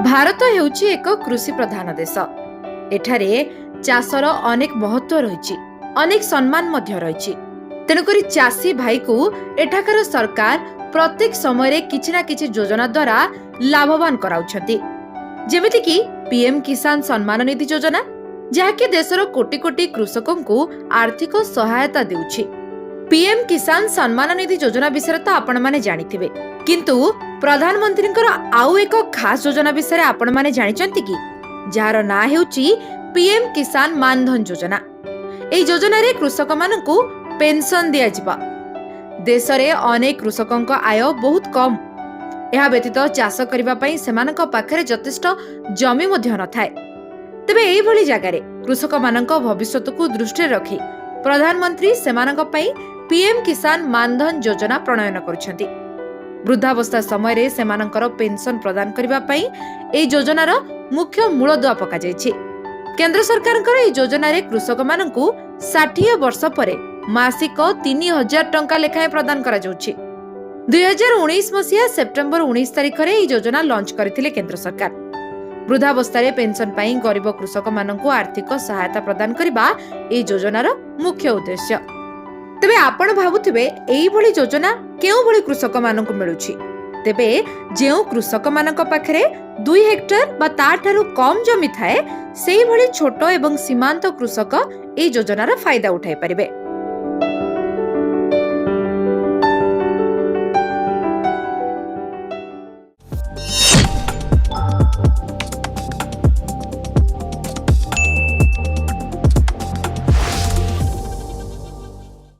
ଭାରତ ହେଉଛି ଏକ କୃଷି ପ୍ରଧାନ ଦେଶ। ଏଠାରେ ଚାଷର ଅନେକ ମହତ୍ଵ ରହିଛି, ଅନେକ ସମ୍ମାନ ମଧ୍ୟ ରହିଛି। ତେଣୁକରି ଚାଷୀ ଭାଇକୁ ଏଠାକାର ସରକାର ପ୍ରତ୍ୟେକ ସମୟରେ କିଛି ନା କିଛି ଯୋଜନା ଦ୍ୱାରା ଲାଭବାନ କରାଉଛନ୍ତି। ଯେମିତିକି ପିଏମ କିଷାନ ସମ୍ମାନ ନିଧି ଯୋଜନା, ଯାହାକି ଦେଶର କୋଟି କୋଟି କୃଷକଙ୍କୁ ଆର୍ଥିକ ସହାୟତା ଦେଉଛି। ପିଏମ କିଷାନ ସମ୍ମାନ ନିଧି ଯୋଜନା ବିଷୟରେ ତ ଆପଣମାନେ ଜାଣିଥିବେ, କିନ୍ତୁ ପ୍ରଧାନମନ୍ତ୍ରୀଙ୍କର ଆଉ ଏକ ଖାସ ଯୋଜନା ବିଷୟରେ ଆପଣମାନେ ଜାଣିଛନ୍ତି କି, ଯାହାର ନାଁ ହେଉଛି ପିଏମ କିଷାନ ମାନଧନ ଯୋଜନା। ଏହି ଯୋଜନାରେ କୃଷକମାନଙ୍କୁ ପେନସନ ଦିଆଯିବ। ଦେଶରେ ଅନେକ କୃଷକଙ୍କ ଆୟ ବହୁତ କମ୍। ଏହା ବ୍ୟତୀତ ଚାଷ କରିବା ପାଇଁ ସେମାନଙ୍କ ପାଖରେ ଯଥେଷ୍ଟ ଜମି ମଧ୍ୟ ନଥାଏ। ତେବେ ଏଇଭଳି ଜାଗାରେ କୃଷକମାନଙ୍କ ଭବିଷ୍ୟତକୁ ଦୃଷ୍ଟିରେ ରଖି ପ୍ରଧାନମନ୍ତ୍ରୀ ସେମାନଙ୍କ ପାଇଁ ପିଏମ କିଷାନ ମାନଧନ ଯୋଜନା ପ୍ରଣୟନ କରୁଛନ୍ତି। ବୃଦ୍ଧାବସ୍ଥା ସମୟରେ ସେମାନଙ୍କର ପେନସନ ପ୍ରଦାନ କରିବା ପାଇଁ ଏହି ଯୋଜନାର ମୁଖ୍ୟ ମୂଳଦୁଆ ପକାଯାଇଛି। କେନ୍ଦ୍ର ସରକାରଙ୍କର ଏହି ଯୋଜନାରେ କୃଷକମାନଙ୍କୁ 60 ବର୍ଷ ପରେ ମାସିକ 3000 ଟଙ୍କା ଲେଖାଏଁ ପ୍ରଦାନ କରାଯାଉଛି। 2019 ମସିହା ସେପ୍ଟେମ୍ବର 19 ତାରିଖରେ ଏହି ଯୋଜନା ଲଞ୍ଚ କରିଥିଲେ କେନ୍ଦ୍ର ସରକାର। ବୃଦ୍ଧାବସ୍ଥାରେ ପେନସନ ପାଇଁ ଗରିବ କୃଷକମାନଙ୍କୁ ଆର୍ଥିକ ସହାୟତା ପ୍ରଦାନ କରିବା ଏହି ଯୋଜନାର ମୁଖ୍ୟ ଉଦ୍ଦେଶ୍ୟ। ତେବେ ଆପଣ ଭାବୁଥିବେ ଏଇଭଳି ଯୋଜନା କେଉଁଭଳି କୃଷକମାନଙ୍କୁ ମିଳୁଛି? ତେବେ ଯେଉଁ କୃଷକମାନଙ୍କ ପାଖରେ 2 ହେକ୍ଟର ବା ତାଠାରୁ କମ୍ ଜମି ଥାଏ, ସେଇଭଳି ଛୋଟ ଏବଂ ସୀମାନ୍ତ କୃଷକ ଏହି ଯୋଜନାର ଫାଇଦା ଉଠାଇ ପାରିବେ।